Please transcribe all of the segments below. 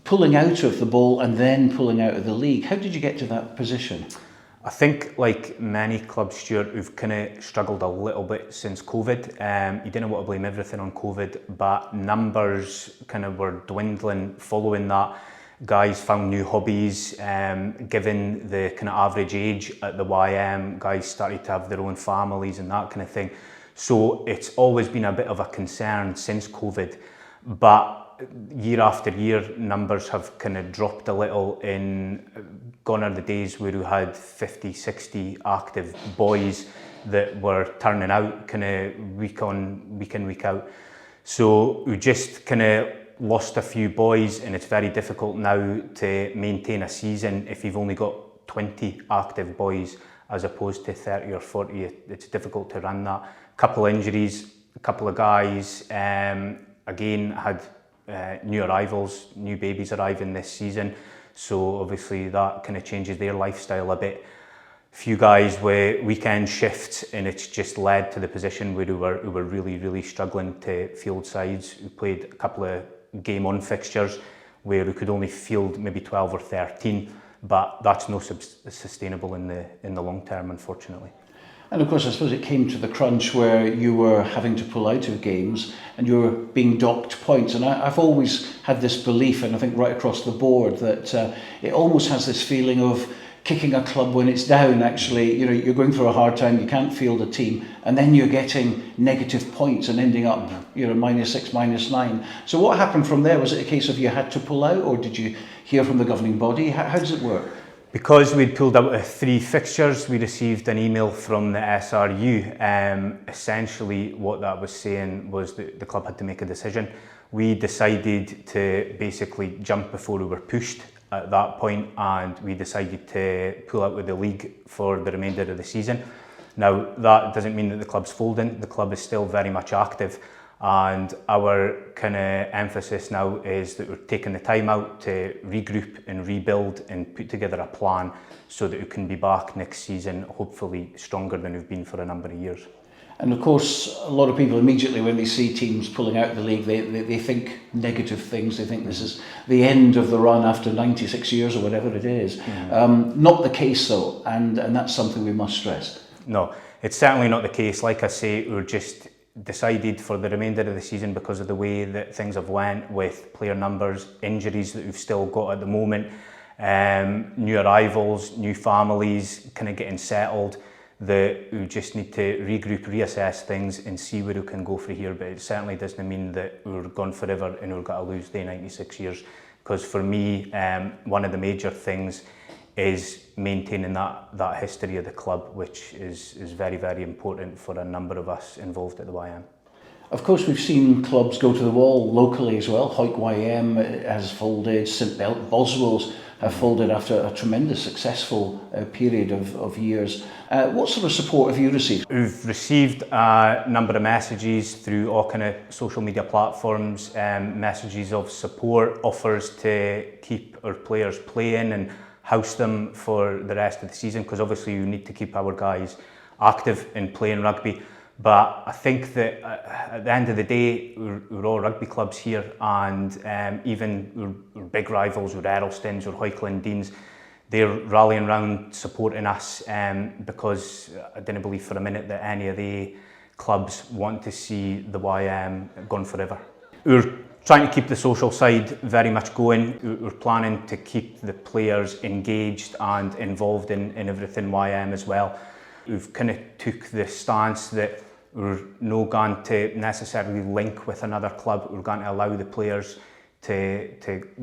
pulling out of the bowl and then pulling out of the league. How did you get to that position? I think, like many clubs, Stuart, we've kind of struggled a little bit since COVID. You didn't want to blame everything on COVID, but numbers kind of were dwindling following that. Guys found new hobbies. Given the kind of average age at the YM, guys started to have their own families and that kind of thing. So it's always been a bit of a concern since COVID. But year after year, numbers have kind of dropped a little. Gone are the days where we had 50, 60 active boys that were turning out kind of week in, week out. So we just kind of lost a few boys, and it's very difficult now to maintain a season if you've only got 20 active boys as opposed to 30 or 40. It's difficult to run that. A couple of injuries, a couple of guys, again, had new arrivals, new babies arriving this season, so obviously that kind of changes their lifestyle a bit. Few guys with weekend shifts, and it's just led to the position where we were really struggling to field sides. We played a couple of game on fixtures where we could only field maybe 12 or 13, but that's no sustainable in the long term, unfortunately. And of course, I suppose it came to the crunch where you were having to pull out of games and you were being docked points. And I've always had this belief, and I think right across the board, that it almost has this feeling of kicking a club when it's down. Actually, you know, you're going through a hard time, you can't field a team, and then you're getting negative points and ending up, you know, -6, -9. So what happened from there? Was it a case of you had to pull out, or did you hear from the governing body? How does it work? Because we'd pulled out of 3 fixtures, we received an email from the SRU. Essentially what that was saying was that the club had to make a decision. We decided to basically jump before we were pushed at that point, and we decided to pull out with the league for the remainder of the season. Now, that doesn't mean that the club's folding. The club is still very much active, and our kind of emphasis now is that we're taking the time out to regroup and rebuild and put together a plan so that we can be back next season, hopefully stronger than we've been for a number of years. And of course, a lot of people immediately, when they see teams pulling out of the league, they think negative things. They think this is the end of the run after 96 years or whatever it is. Not the case though, and that's something we must stress. No, it's certainly not the case. Like I say, we're just decided for the remainder of the season, because of the way that things have went with player numbers, injuries that we've still got at the moment, new arrivals, new families kind of getting settled, that we just need to regroup, reassess things and see where we can go from here. But it certainly doesn't mean that we're gone forever and we're going to lose the 96 years. Because for me, one of the major things is maintaining that history of the club, which is very, very important for a number of us involved at the YM. Of course, we've seen clubs go to the wall locally as well. Gala YM has folded, St Boswell's have folded after a tremendous successful period of years. What sort of support have you received? We've received a number of messages through all kind of social media platforms, messages of support, offers to keep our players playing and house them for the rest of the season, because obviously you need to keep our guys active in playing rugby. But I think that at the end of the day, we're all rugby clubs here, and even we're big rivals with Earlstons or Hoycland Deans. They're rallying around supporting us, because I didn't believe for a minute that any of the clubs want to see the YM gone forever. We're trying to keep the social side very much going. We're planning to keep the players engaged and involved in everything YM as well. We've kind of took the stance that we're not going to necessarily link with another club. We're going to allow the players to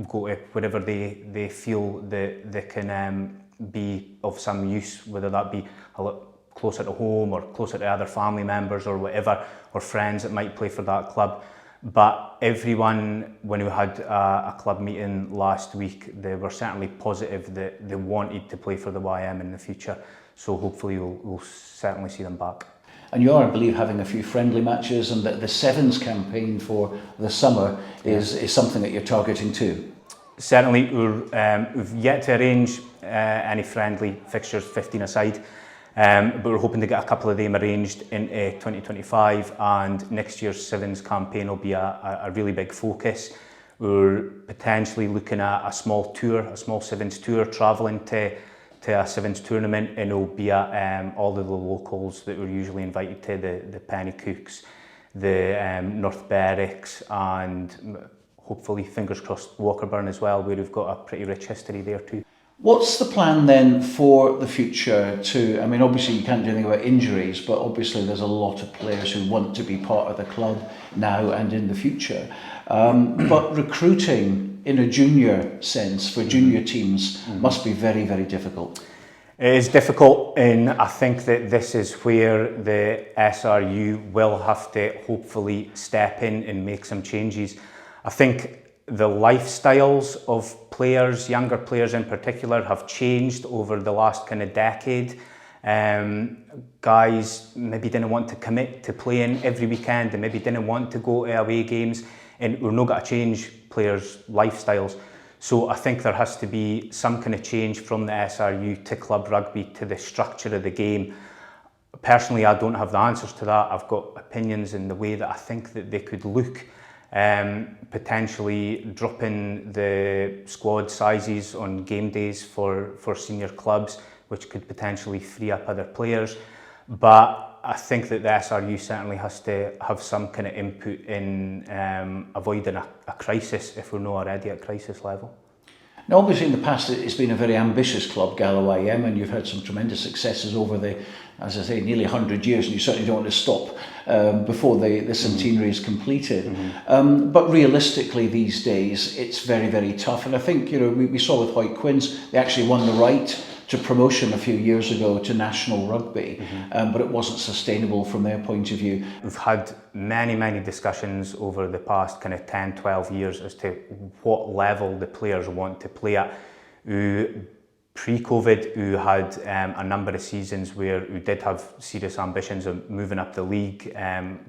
go to wherever they feel that they can be of some use, whether that be a little closer to home or closer to other family members or whatever, or friends that might play for that club. But everyone, when we had a club meeting last week, they were certainly positive that they wanted to play for the YM in the future. So hopefully we'll certainly see them back. And you are, I believe, having a few friendly matches, and the Sevens campaign for the summer is something that you're targeting too. Certainly, we've yet to arrange any friendly fixtures, 15 aside, but we're hoping to get a couple of them arranged in 2025, and next year's Sevens campaign will be a really big focus. We're potentially looking at a small tour, a small sevens tour, travelling to a sevens tournament, and it'll be at all of the locals that we're usually invited to, the Pennycooks, the North Berwick's, and hopefully, fingers crossed, Walkerburn as well, where we've got a pretty rich history there too. What's the plan then for the future I mean, obviously you can't do anything about injuries, but obviously there's a lot of players who want to be part of the club now and in the future. But recruiting in a junior sense for junior teams must be very, very difficult. It is difficult, and I think that this is where the SRU will have to hopefully step in and make some changes. I think the lifestyles of players, younger players in particular, have changed over the last kind of decade. Guys maybe didn't want to commit to playing every weekend, and maybe didn't want to go to away games, and we're not going to change players' lifestyles. So I think there has to be some kind of change from the SRU to club rugby, to the structure of the game. Personally, I don't have the answers to that. I've got opinions in the way that I think that they could look. Potentially dropping the squad sizes on game days for senior clubs, which could potentially free up other players. But I think that the SRU certainly has to have some kind of input in avoiding a crisis if we're not already at crisis level. Now, obviously in the past it's been a very ambitious club, Gala YM, and you've had some tremendous successes over the, as I say, nearly 100 years, and you certainly don't want to stop before the centenary is completed. But realistically these days it's very, very tough, and I think, you know, we saw with Hoyt Quinns, they actually won the right to promotion a few years ago to national rugby, but it wasn't sustainable from their point of view. We've had many discussions over the past kind of 10, 12 years as to what level the players want to play at. Pre-COVID, who had a number of seasons where we did have serious ambitions of moving up the league.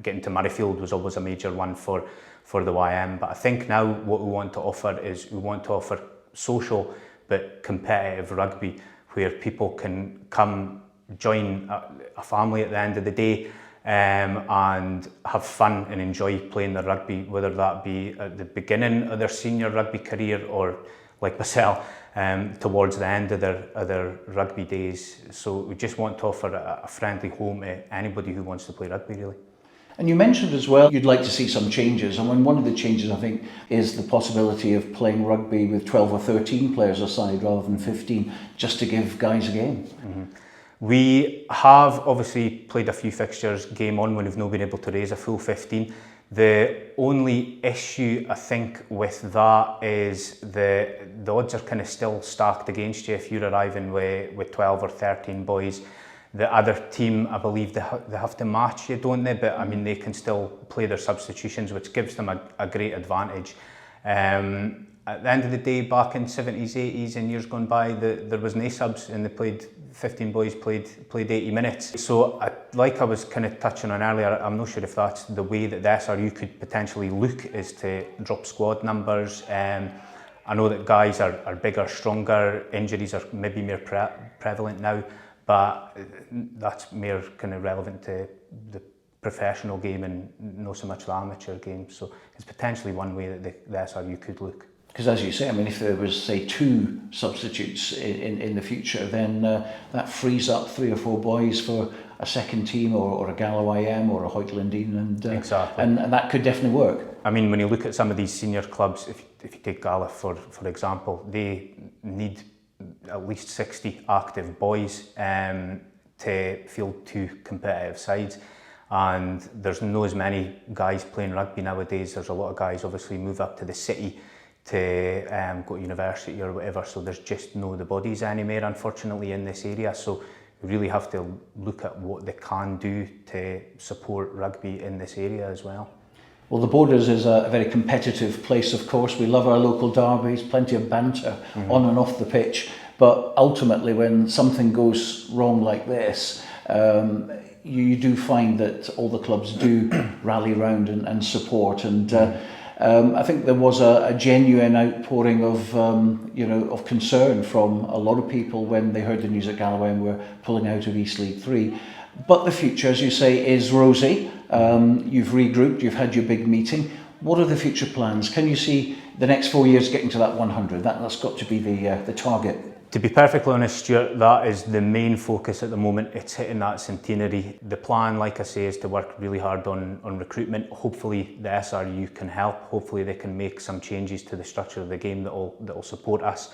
Getting to Murrayfield was always a major one for the YM, but I think now what we want to offer is we want to offer social but competitive rugby, where people can come join a family at the end of the day and have fun and enjoy playing the rugby, whether that be at the beginning of their senior rugby career or, like myself, towards the end of their rugby days. So we just want to offer a friendly home to anybody who wants to play rugby, really. And you mentioned as well you'd like to see some changes, and one of the changes I think is the possibility of playing rugby with 12 or 13 players aside rather than 15, just to give guys a game. We have obviously played a few fixtures game on when we've not been able to raise a full 15. The only issue I think with that is the odds are kind of still stacked against you if you're arriving with 12 or 13 boys. The other team, I believe they have to match you, don't they? But I mean, they can still play their substitutions, which gives them a great advantage. At the end of the day, back in 70s, 80s and years gone by, there was no subs, and they played 15 boys played 80 minutes. So like I was kind of touching on earlier, I'm not sure if that's the way that the SRU could potentially look, is to drop squad numbers. I know that guys are bigger, stronger, injuries are maybe more prevalent now, but that's more kind of relevant to the professional game and not so much the amateur game. So it's potentially one way that the SRU could look. Because as you say, I mean, if there was, say, 2 substitutes in the future, then that frees up 3 or 4 boys for a second team or a Gala YM or a Hoyt Quinns, exactly. And that could definitely work. I mean, when you look at some of these senior clubs, if you take Gala for example, they need at least 60 active boys to field 2 competitive sides. And there's not as many guys playing rugby nowadays. There's a lot of guys obviously move up to the city to go to university or whatever, so there's just no the bodies anymore, unfortunately, in this area. So we really have to look at what they can do to support rugby in this area as well. Well, the Borders is a very competitive place, of course. We love our local derbies, plenty of banter on and off the pitch, but ultimately when something goes wrong like this, you do find that all the clubs do rally round and support, and I think there was a genuine outpouring of concern from a lot of people when they heard the news that Gala YM were pulling out of East League 3. But the future, as you say, is rosy. You've regrouped, you've had your big meeting. What are the future plans? Can you see the next 4 years getting to that 100. That's got to be the target. To be perfectly honest, Stuart, that is the main focus at the moment. It's hitting that centenary. The plan, like I say, is to work really hard on recruitment. Hopefully the SRU can help. Hopefully they can make some changes to the structure of the game that will support us.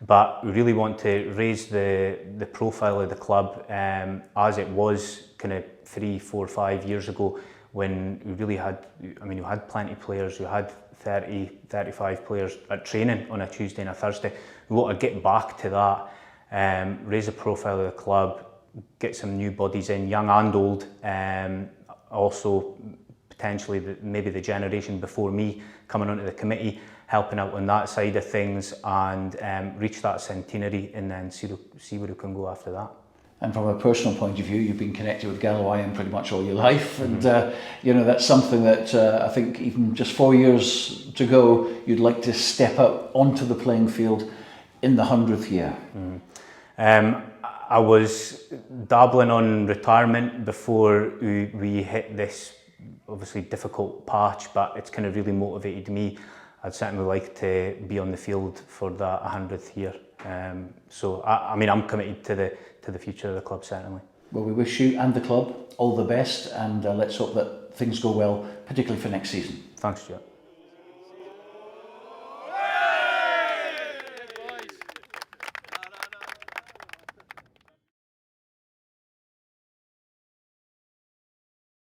But we really want to raise the profile of the club as it was kind of 3, 4, 5 years ago, when we really had, we had plenty of players. We had 30, 35 players at training on a Tuesday and a Thursday. We want to get back to that, raise the profile of the club, get some new bodies in, young and old, also potentially maybe the generation before me coming onto the committee, helping out on that side of things, and reach that centenary and then see where we can go after that. And from a personal point of view, you've been connected with Gala YM pretty much all your life, and that's something that I think even just 4 years to go, you'd like to step out onto the playing field in the 100th year. I was dabbling on retirement before we hit this obviously difficult patch, but it's kind of really motivated me. I'd certainly like to be on the field for that 100th year. So I'm committed to the future of the club, certainly. Well, we wish you and the club all the best, and let's hope that things go well, particularly for next season. Thanks, Stuart.